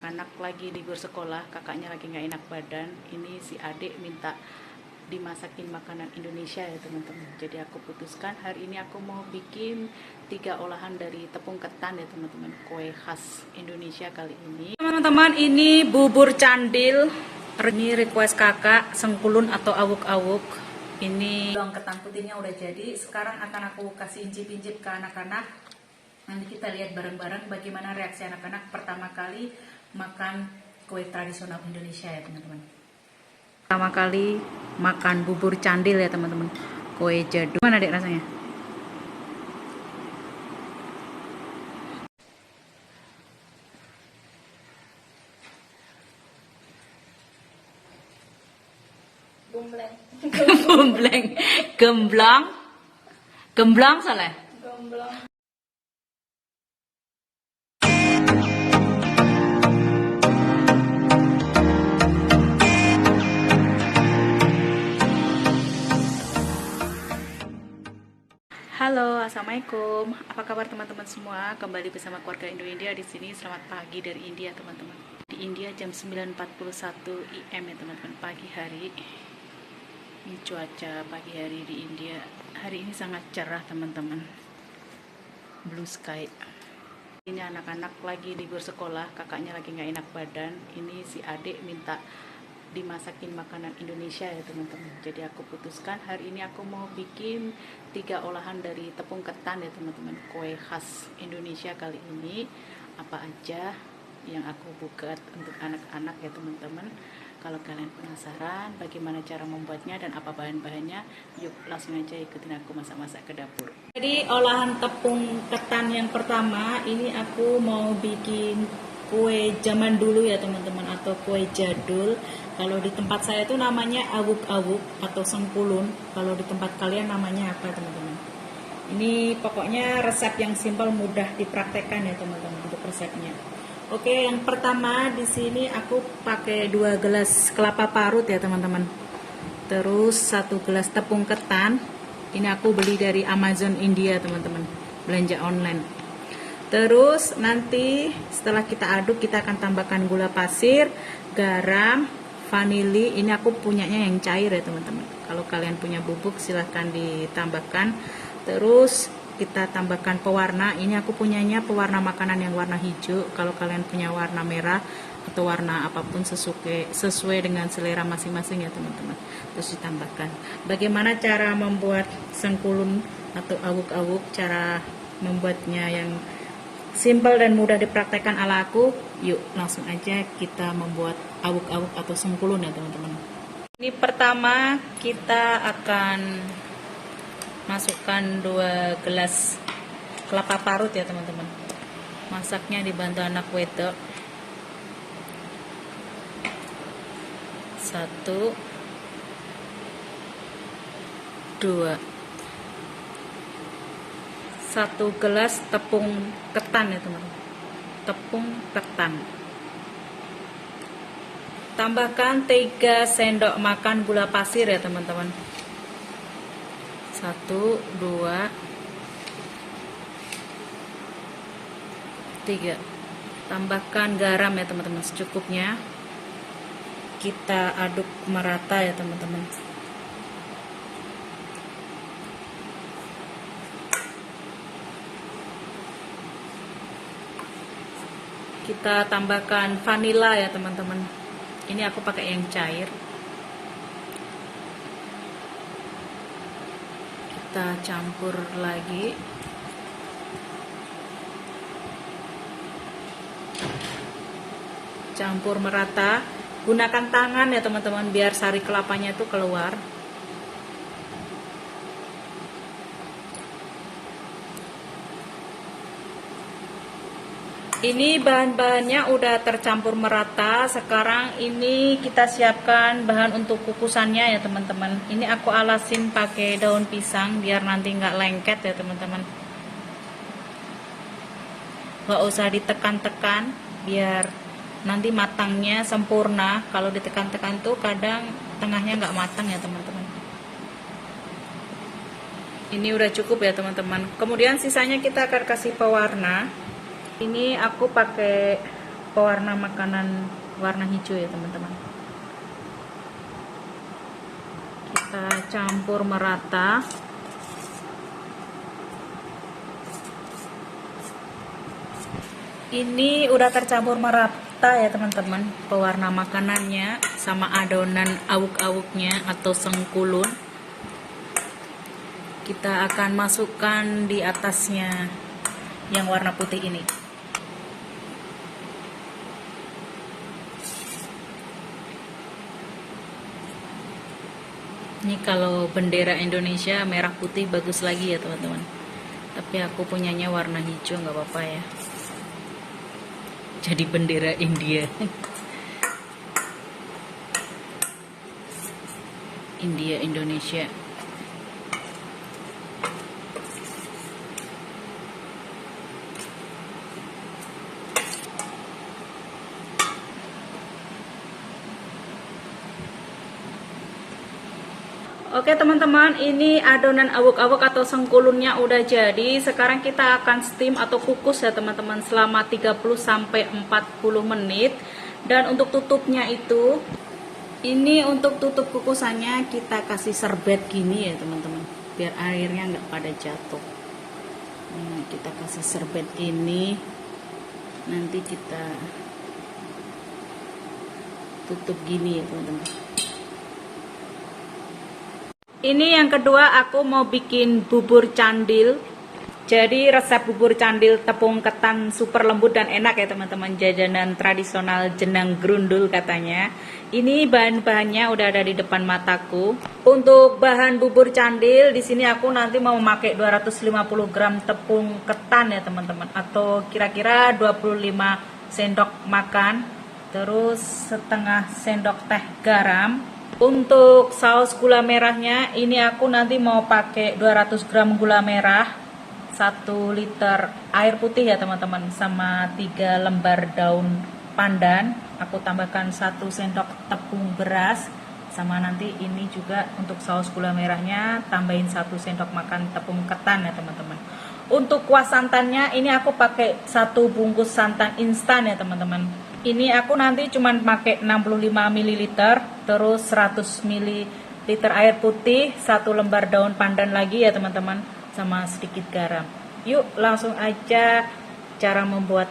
Anak lagi libur sekolah, kakaknya lagi nggak enak badan. Ini si adik minta dimasakin makanan Indonesia ya teman-teman. Jadi aku putuskan hari ini aku mau bikin 3 olahan dari tepung ketan ya teman-teman. Kue khas Indonesia kali ini. Teman-teman, ini bubur candil. Ini request kakak, sengkulun atau awuk-awuk. Ini bawang ketan putihnya udah jadi. Sekarang akan aku kasih incip-incip ke anak-anak. Nanti kita lihat bareng-bareng bagaimana reaksi anak-anak pertama kali makan kue tradisional Indonesia ya teman-teman. Pertama kali makan bubur candil ya teman-teman. Kue jadul. Mana dek rasanya? Gombleng. Gemblang. Gemblang. Gemblang salah. Gombleng. Halo, assalamualaikum. Apa kabar teman-teman semua? Kembali bersama keluarga Indonesia di sini. Selamat pagi dari India, teman-teman. Di India jam 9.41 IM ya teman-teman, pagi hari. Ini cuaca pagi hari di India. Hari ini sangat cerah teman-teman. Blue sky. Ini anak-anak lagi libur sekolah, kakaknya lagi nggak enak badan. Ini si adik minta dimasakin makanan Indonesia ya teman-teman. Jadi aku putuskan hari ini aku mau bikin 3 olahan dari tepung ketan ya teman-teman. Kue khas Indonesia kali ini. Apa aja yang aku buat untuk anak-anak ya teman-teman. Kalau kalian penasaran bagaimana cara membuatnya dan apa bahan-bahannya, yuk langsung aja ikutin aku masak-masak ke dapur. Jadi olahan tepung ketan yang pertama ini aku mau bikin kue zaman dulu ya teman-teman, atau kue jadul. Kalau di tempat saya itu namanya awuk-awuk atau sengkulun. Kalau di tempat kalian namanya apa teman-teman? Ini pokoknya resep yang simpel, mudah dipraktekkan ya teman-teman untuk resepnya. Oke, yang pertama di sini aku pakai 2 gelas kelapa parut ya teman-teman. Terus 1 gelas tepung ketan. Ini aku beli dari Amazon India teman-teman, belanja online. Terus nanti setelah kita aduk kita akan tambahkan gula pasir, garam, vanili. Ini aku punyanya yang cair ya teman-teman. Kalau kalian punya bubuk silahkan ditambahkan. Terus kita tambahkan pewarna. Ini aku punyanya pewarna makanan yang warna hijau. Kalau kalian punya warna merah atau warna apapun sesuai dengan selera masing-masing ya teman-teman. Terus ditambahkan. Bagaimana cara membuat sengkulun atau awuk-awuk? Cara membuatnya yang simpel dan mudah dipraktekkan ala aku. Yuk langsung aja kita membuat awuk-awuk atau sengkulun ya teman-teman. Ini pertama kita akan masukkan 2 gelas kelapa parut ya teman-teman. Masaknya dibantu anak wedok. 1 2 1 gelas tepung ketan ya teman-teman. Tepung ketan. Tambahkan 3 sendok makan gula pasir ya teman-teman. 1 2 3. Tambahkan garam ya teman-teman secukupnya. Kita aduk merata ya teman-teman. Kita tambahkan vanila ya teman-teman. Ini aku pakai yang cair. Kita campur lagi. Campur merata. Gunakan tangan ya teman-teman biar sari kelapanya itu keluar. Ini bahan-bahannya udah tercampur merata. Sekarang ini kita siapkan bahan untuk kukusannya ya teman-teman. Ini aku alasin pakai daun pisang biar nanti nggak lengket ya teman-teman. Nggak usah ditekan-tekan biar nanti matangnya sempurna. Kalau ditekan-tekan tuh kadang tengahnya nggak matang ya teman-teman. Ini udah cukup ya teman-teman. Kemudian sisanya kita akan kasih pewarna. Ini aku pakai pewarna makanan warna hijau ya teman-teman. Kita campur merata. Ini udah tercampur merata ya teman-teman, pewarna makanannya sama adonan awuk-awuknya atau sengkulun. Kita akan masukkan di atasnya yang warna putih ini. Ini kalau bendera Indonesia merah putih bagus lagi ya teman-teman. Tapi aku punyanya warna hijau, nggak apa-apa ya. Jadi bendera India. India Indonesia. Oke teman-teman, ini adonan awuk-awuk atau sengkulunnya udah jadi. Sekarang kita akan steam atau kukus ya teman-teman selama 30-40 menit. Dan untuk tutupnya itu, ini untuk tutup kukusannya kita kasih serbet gini ya teman-teman, biar airnya nggak pada jatuh. Nah, kita kasih serbet ini, nanti kita tutup gini ya teman-teman. Ini yang kedua, aku mau bikin bubur candil. Jadi resep bubur candil tepung ketan super lembut dan enak ya teman-teman, jajanan tradisional Jenang Grundul katanya. Ini bahan-bahannya udah ada di depan mataku. Untuk bahan bubur candil di sini aku nanti mau memakai 250 gram tepung ketan ya teman-teman, atau kira-kira 25 sendok makan. Terus setengah sendok teh garam. Untuk saus gula merahnya, ini aku nanti mau pakai 200 gram gula merah, 1 liter air putih ya teman-teman, sama 3 lembar daun pandan. Aku tambahkan 1 sendok tepung beras, sama nanti ini juga untuk saus gula merahnya tambahin 1 sendok makan tepung ketan ya teman-teman. Untuk kuah santannya, ini aku pakai 1 bungkus santan instan ya teman-teman. Ini aku nanti cuman pakai 65 ml, terus 100 ml air putih, 1 lembar daun pandan lagi ya teman-teman, sama sedikit garam. Yuk langsung aja cara membuat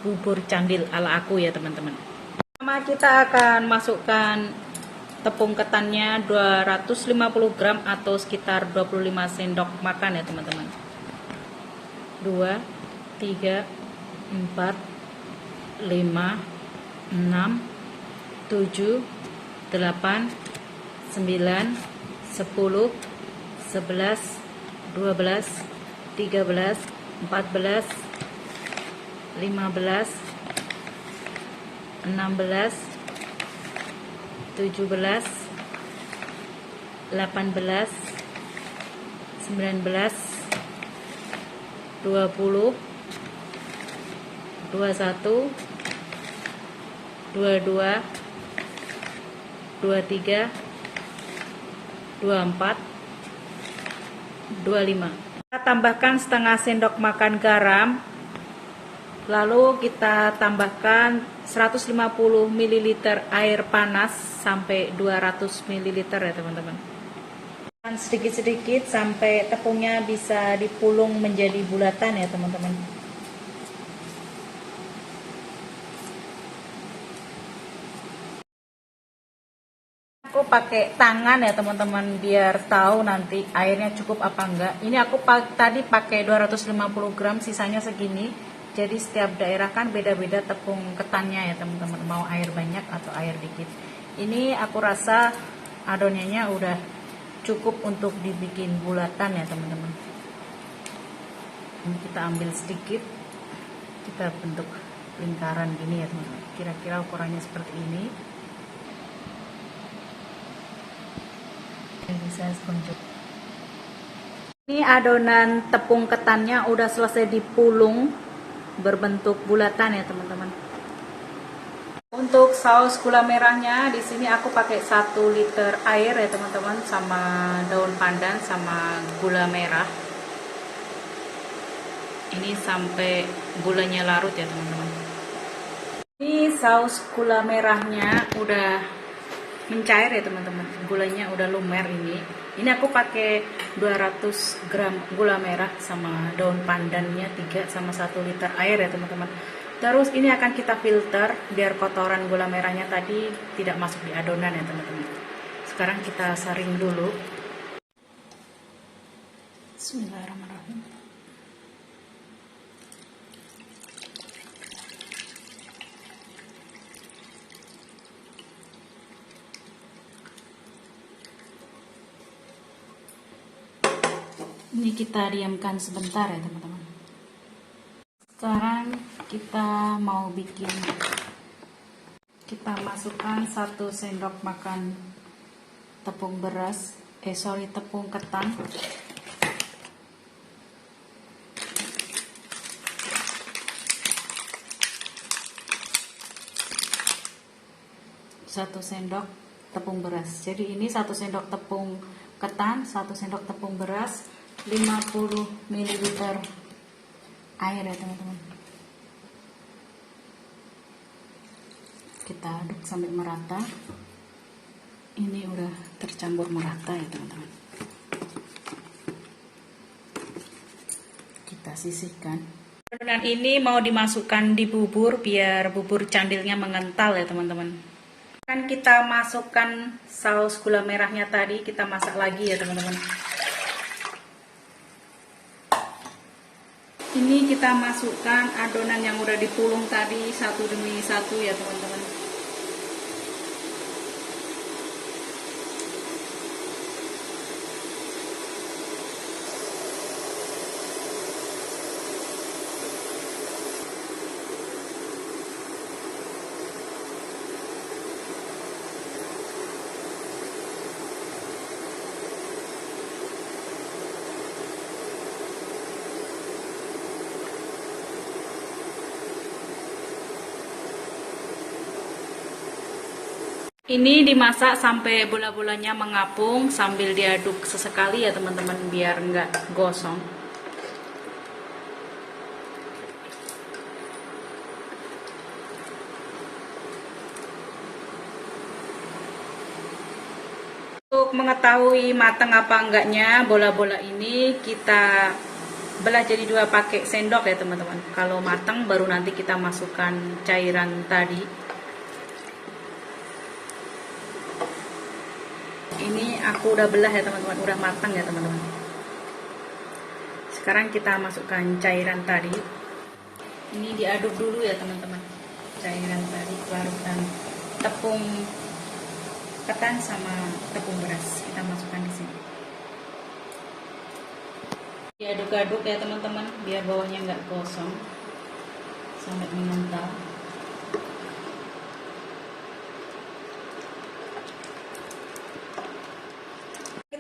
bubur candil ala aku ya teman-teman. Pertama kita akan masukkan tepung ketannya 250 gram atau sekitar 25 sendok makan ya teman-teman. 2, 3, 4, 5, 6, 7, 8, 9, 10, 11, 12, 13, 14, 15, 16, 17, 18, 19, 20, 21, 22, 23, 24, 25. Kita tambahkan setengah sendok makan garam. Lalu kita tambahkan 150 ml air panas sampai 200 ml ya teman-teman. Sedikit-sedikit sampai tepungnya bisa dipulung menjadi bulatan ya teman-teman. Aku pakai tangan ya teman-teman biar tahu nanti airnya cukup apa enggak. Ini aku tadi pakai 250 gram, sisanya segini. Jadi setiap daerah kan beda-beda tepung ketannya ya teman-teman, mau air banyak atau air dikit. Ini aku rasa adonannya udah cukup untuk dibikin bulatan ya teman-teman. Ini kita ambil sedikit, kita bentuk lingkaran gini ya teman-teman. Kira-kira ukurannya seperti ini. Bisa sekuncut. Ini adonan tepung ketannya udah selesai dipulung berbentuk bulatan ya teman-teman. Untuk saus gula merahnya di sini aku pakai 1 liter air ya teman-teman, sama daun pandan sama gula merah. Ini sampai gulanya larut ya teman-teman. Ini saus gula merahnya udah mencair ya teman-teman. Gulanya udah lumer ini. Ini aku pakai 200 gram gula merah sama daun pandannya 3 sama 1 liter air ya teman-teman. Terus ini akan kita filter biar kotoran gula merahnya tadi tidak masuk di adonan ya teman-teman. Sekarang kita saring dulu. Bismillahirrahmanirrahim. Ini kita diamkan sebentar ya teman-teman. Sekarang kita mau kita masukkan 1 sendok makan tepung beras, tepung ketan. Satu sendok tepung beras. Jadi ini 1 sendok tepung ketan, 1 sendok tepung beras, 50 ml air ya teman-teman. Kita aduk sampai merata. Ini udah tercampur merata ya teman-teman. Kita sisihkan. Adonan ini mau dimasukkan di bubur biar bubur candilnya mengental ya teman-teman. Kan kita masukkan saus gula merahnya tadi, kita masak lagi ya teman-teman. Ini kita masukkan adonan yang udah dipulung tadi satu demi satu ya teman-teman. Ini dimasak sampai bola-bolanya mengapung sambil diaduk sesekali ya teman-teman biar nggak gosong. Untuk mengetahui matang apa enggaknya bola-bola ini kita belah jadi 2 pakai sendok ya teman-teman. Kalau matang baru nanti kita masukkan cairan tadi. Ini aku udah belah ya teman-teman, udah matang ya teman-teman. Sekarang kita masukkan cairan tadi. Ini diaduk dulu ya teman-teman. Cairan tadi, larutan tepung ketan sama tepung beras kita masukkan di sini. Diaduk-aduk ya teman-teman, biar bawahnya nggak gosong sampai mengental.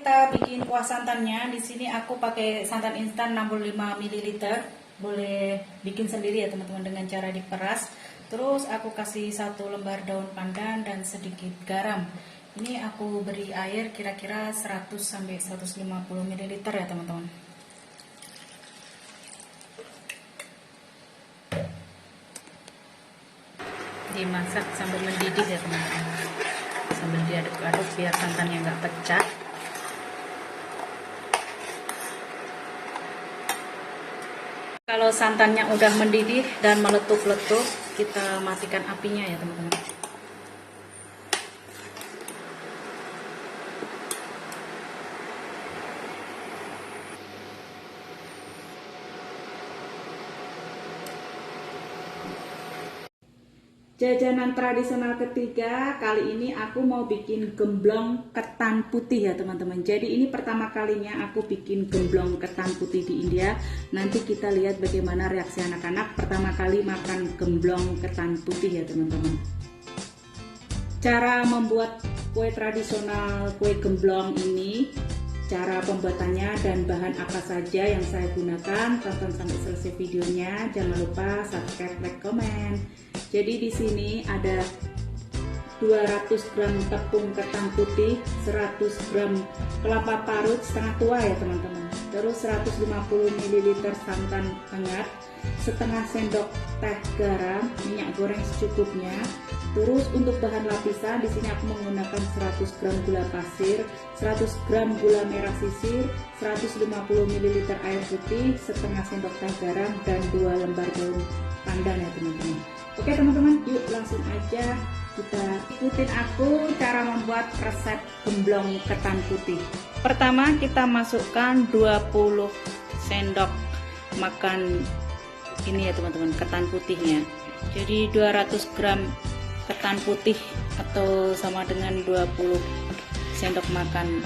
Kita bikin kuah santannya. Di sini aku pakai santan instan 65 ml. Boleh bikin sendiri ya teman-teman dengan cara diperas. Terus aku kasih 1 lembar daun pandan dan sedikit garam. Ini aku beri air kira-kira 100 sampai 150 ml ya teman-teman. Dimasak sambil mendidih ya teman-teman. Sambil diaduk-aduk biar santannya nggak pecah. Kalau santannya udah mendidih dan meletup-letup, kita matikan apinya ya teman-teman. Jajanan tradisional ketiga, kali ini aku mau bikin gemblong ketan putih ya teman-teman. Jadi ini pertama kalinya aku bikin gemblong ketan putih di India. Nanti kita lihat bagaimana reaksi anak-anak pertama kali makan gemblong ketan putih ya teman-teman. Cara membuat kue tradisional kue gemblong ini, cara pembuatannya dan bahan apa saja yang saya gunakan, tonton sampai selesai videonya. Jangan lupa subscribe, like, komen. Jadi di sini ada 200 gram tepung ketan putih, 100 gram kelapa parut setengah tua ya teman-teman. Terus 150 ml santan hangat, setengah sendok teh garam, minyak goreng secukupnya. Terus untuk bahan lapisan di sini aku menggunakan 100 gram gula pasir, 100 gram gula merah sisir, 150 ml air putih, setengah sendok teh garam, dan 2 lembar daun pandan ya teman-teman. Oke teman-teman, yuk langsung aja kita ikutin aku cara membuat resep gemblong ketan putih. Pertama kita masukkan 20 sendok makan ini ya teman-teman, ketan putihnya. Jadi 200 gram ketan putih atau sama dengan 20 sendok makan.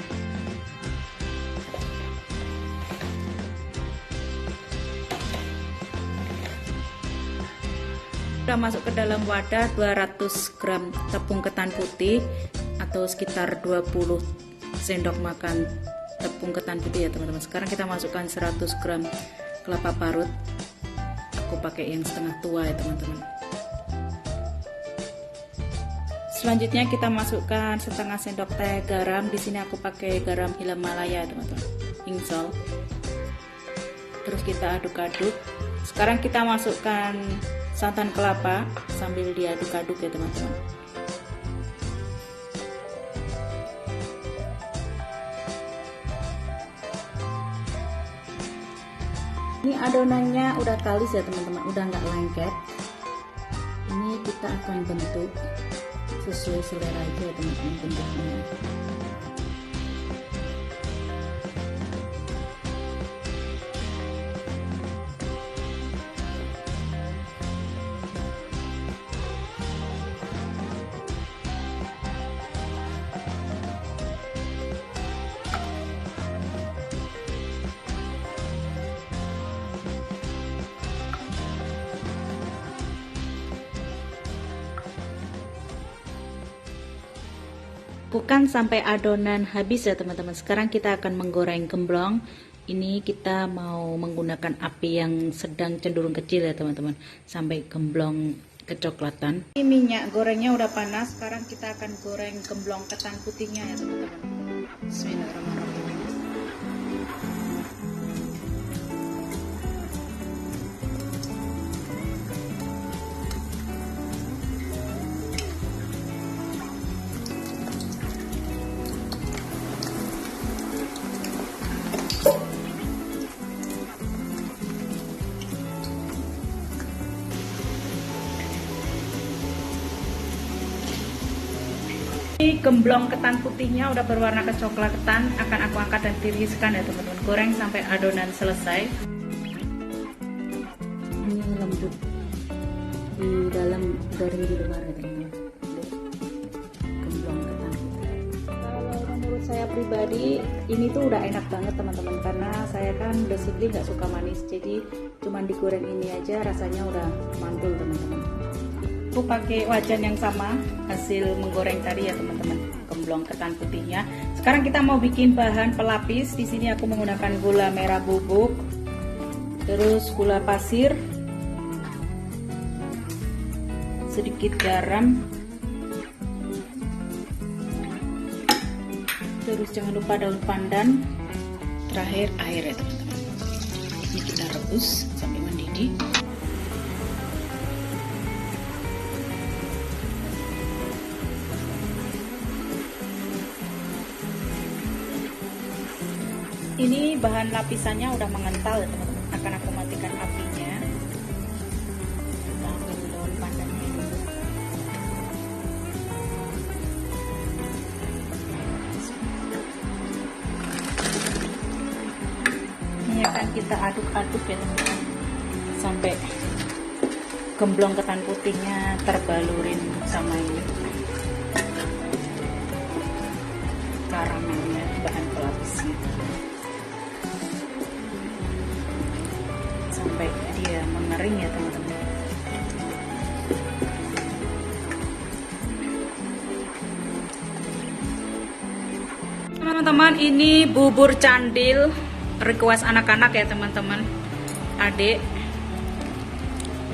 Kita masuk ke dalam wadah 200 gram tepung ketan putih atau sekitar 20 sendok makan tepung ketan putih ya teman-teman. Sekarang kita masukkan 100 gram kelapa parut. Aku pakai yang setengah tua ya teman-teman. Selanjutnya kita masukkan setengah sendok teh garam. Di sini aku pakai garam Himalaya teman-teman, pink salt. Terus kita aduk-aduk. Sekarang kita masukkan santan kelapa sambil diaduk-aduk ya teman-teman. Ini adonannya udah kalis ya teman-teman, udah nggak lengket. Ini kita akan bentuk sesuai selera aja ya teman-teman bentuknya. Bukan sampai adonan habis ya teman-teman. Sekarang kita akan menggoreng gemblong. Ini kita mau menggunakan api yang sedang cenderung kecil ya teman-teman, sampai gemblong kecoklatan. Ini minyak gorengnya udah panas. Sekarang kita akan goreng gemblong ketan putihnya ya teman-teman. Bismillahirrahmanirrahim. Ini gemblong ketan putihnya udah berwarna kecoklatan, akan aku angkat dan tiriskan ya teman-teman. Goreng sampai adonan selesai. Ini lembut di dalam, garing di luar ya teman-teman. Gemblong ketan putih. Kalau menurut saya pribadi ini tuh udah enak banget teman-teman, karena saya kan basically nggak suka manis, jadi cuman digoreng ini aja rasanya udah mantul teman-teman. Aku pakai wajan yang sama hasil menggoreng tadi ya teman-teman, gemblong ketan putihnya. Sekarang kita mau bikin bahan pelapis. Di sini aku menggunakan gula merah bubuk, terus gula pasir, sedikit garam, terus jangan lupa daun pandan, terakhir air ya teman-teman. Ini kita rebus sampai mendidih. Ini bahan lapisannya udah mengental ya teman-teman, akan aku matikan apinya. Kita ambil daun pandannya dulu. Ini akan kita aduk-aduk ya teman-teman, sampai gemblong ketan putihnya terbalurin sama ini karamelnya, bahan pelapisnya, sampai dia mengering ya teman-teman. Teman-teman, ini bubur candil request anak-anak ya teman-teman, adik.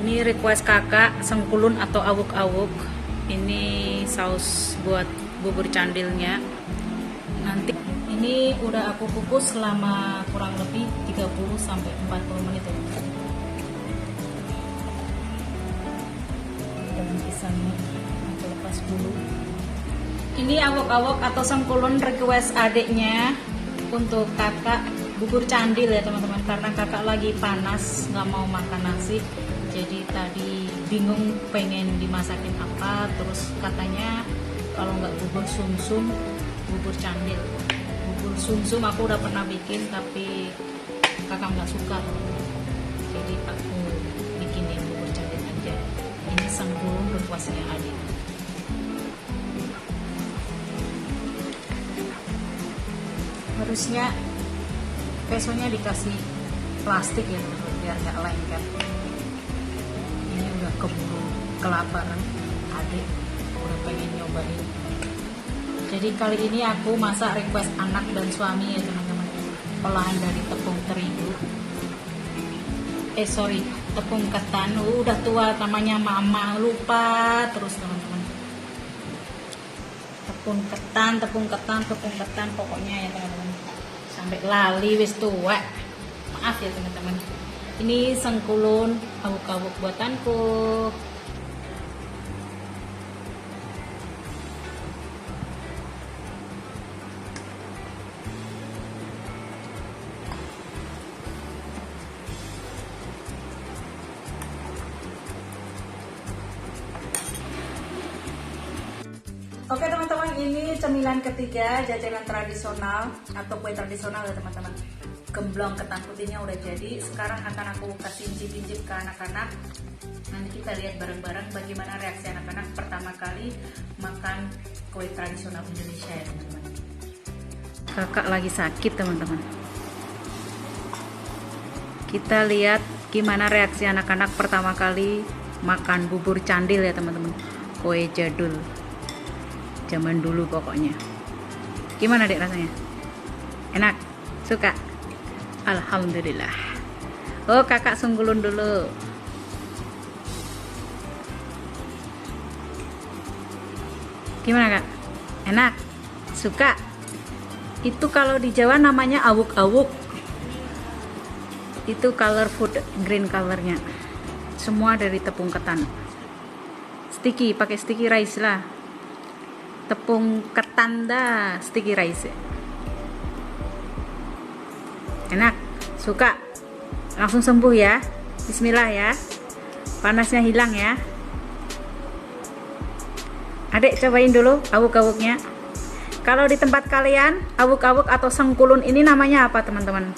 Ini request kakak, sengkulun atau awuk-awuk. Ini saus buat bubur candilnya. Nanti ini udah aku kukus selama kurang lebih 30 sampai 40 menit teman-teman. pisangnya aku lepas dulu. Ini awok-awok atau sengkulun request adiknya untuk kakak bubur candil ya teman-teman, karena kakak lagi panas nggak mau makan nasi, jadi tadi bingung pengen dimasakin apa, terus katanya kalau nggak bubur sumsum, bubur candil. Bubur sumsum aku udah pernah bikin tapi kakak nggak suka, jadi aku bikinin bubur candil aja. Ini sengkulun requestnya adik. Harusnya pesonya dikasih plastik ya biar nggak lengket. Ini udah keburu kelaparan, adik udah pengen nyobain. Jadi kali ini aku masak request anak dan suami ya teman-teman, olahan dari tepung terigu, tepung ketan. Udah tua namanya mama, lupa terus teman-teman. Tepung ketan pokoknya ya teman-teman, sampai lali wis tua, maaf ya teman-teman. Ini sengkulun awuk-awuk buatanku. Oke teman-teman, ini cemilan ketiga, jajanan tradisional atau kue tradisional ya teman-teman. Gemblong ketan putihnya udah jadi. Sekarang akan aku kasih incip-incip ke anak-anak. Nanti kita lihat bareng-bareng bagaimana reaksi anak-anak pertama kali makan kue tradisional Indonesia ya teman-teman. Kakak lagi sakit teman-teman. Kita lihat gimana reaksi anak-anak pertama kali makan bubur candil ya teman-teman. Kue jadul zaman dulu pokoknya. Gimana dek rasanya? Enak? Suka? Alhamdulillah. Oh kakak sunggulun dulu. Gimana kak? Enak? Suka? Itu kalau di Jawa namanya awuk-awuk. Itu color food, green colornya. Semua dari tepung ketan. Sticky, pakai sticky rice lah. Tepung ketan dah, sticky rice. Enak? Suka? Langsung sembuh ya. Bismillah ya. Panasnya hilang ya. Adik cobain dulu awuk-awuknya. Kalau di tempat kalian awuk-awuk atau sengkulun ini namanya apa teman-teman?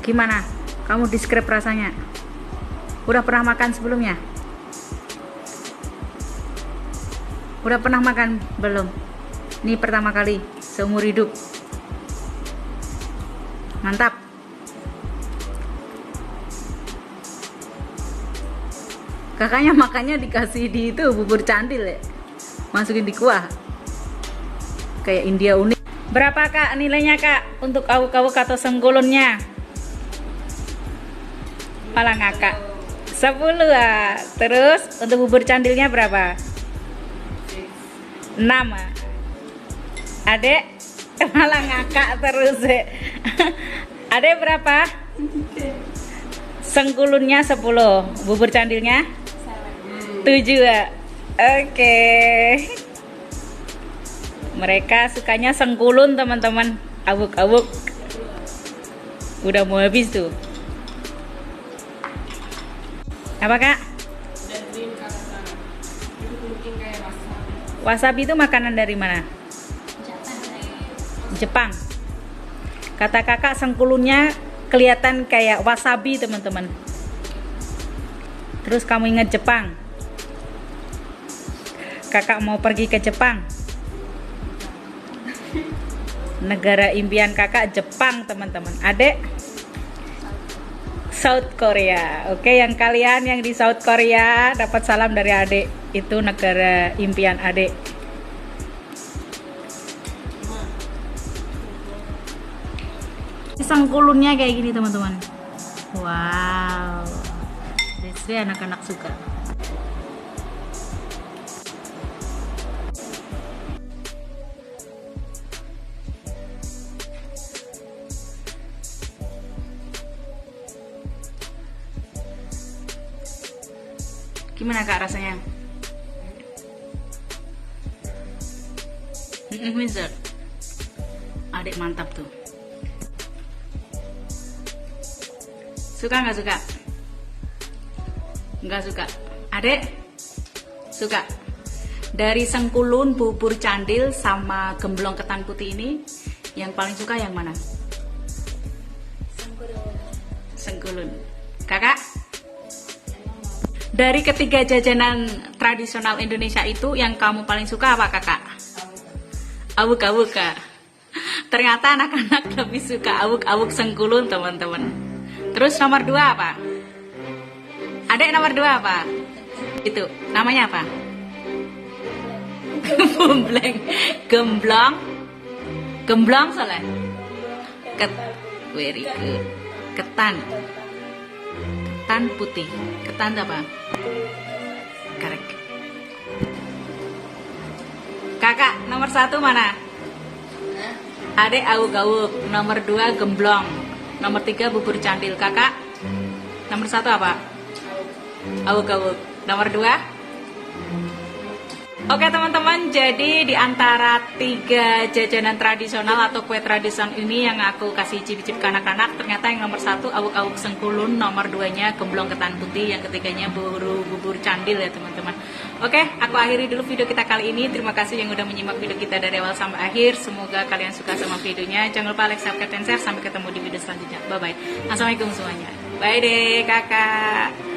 Gimana? Kamu describe rasanya? Udah pernah makan sebelumnya? Udah pernah makan belum? Ini pertama kali seumur hidup. Mantap. Kakaknya makannya dikasih di itu bubur candil ya. Masukin di kuah. Kayak India unik. Berapa kak nilainya kak untuk awuk-awuk atau sengkulunnya? Malah ngakak. 10 ah. Terus untuk bubur candilnya berapa? 6. Adek malah ngakak terus. Adek berapa? Sengkulunnya 10, bubur candilnya 7. Oke. Mereka sukanya sengkulun teman-teman. Awuk-awuk udah mau habis tuh. Apa kak? Wasabi itu makanan dari mana? Jepang. Kata kakak sengkulunnya kelihatan kayak wasabi teman-teman. Terus kamu ingat Jepang? Kakak mau pergi ke Jepang. Negara impian kakak Jepang teman-teman. Adek? South Korea. Oke, yang kalian yang di South Korea dapat salam dari adik. Itu negara impian adik. Sengkulunnya kayak gini teman-teman. Wow, that's why anak-anak suka. Gimana kak rasanya? Wizard. Adik mantap tuh. Suka nggak suka? Nggak suka. Adik? Suka. Dari Sengkulun, bubur candil, sama gemblong ketan putih ini, yang paling suka yang mana? Sengkulun. Kakak? Dari ketiga jajanan tradisional Indonesia itu, yang kamu paling suka apa kakak? Awuk-awuk kak. Ternyata anak-anak lebih suka awuk-awuk Sengkulun teman-teman. Terus nomor 2 apa? Adek nomor 2 apa? Itu namanya apa? Bumbleng. Gemblong soalnya. Very good. Ketan putih. Ketan apa? Correct. Kakak nomor 1 mana? Adek awuk-awuk. Nomor 2 gemblong. Nomor 3 bubur candil. Kakak nomor 1 apa? Awuk-awuk. Nomor 2? Oke teman-teman, jadi di antara 3 jajanan tradisional atau kue tradisional ini yang aku kasih cicip ke anak-anak, ternyata yang nomor 1 awuk-awuk Sengkulun, nomor 2-nya gemblong ketan putih, yang ketiganya bubur candil ya teman-teman. Oke, aku akhiri dulu video kita kali ini. Terima kasih yang udah menyimak video kita dari awal sampai akhir. Semoga kalian suka sama videonya. Jangan lupa like, subscribe, dan share. Sampai ketemu di video selanjutnya. Bye-bye. Assalamualaikum semuanya. Bye deh kakak.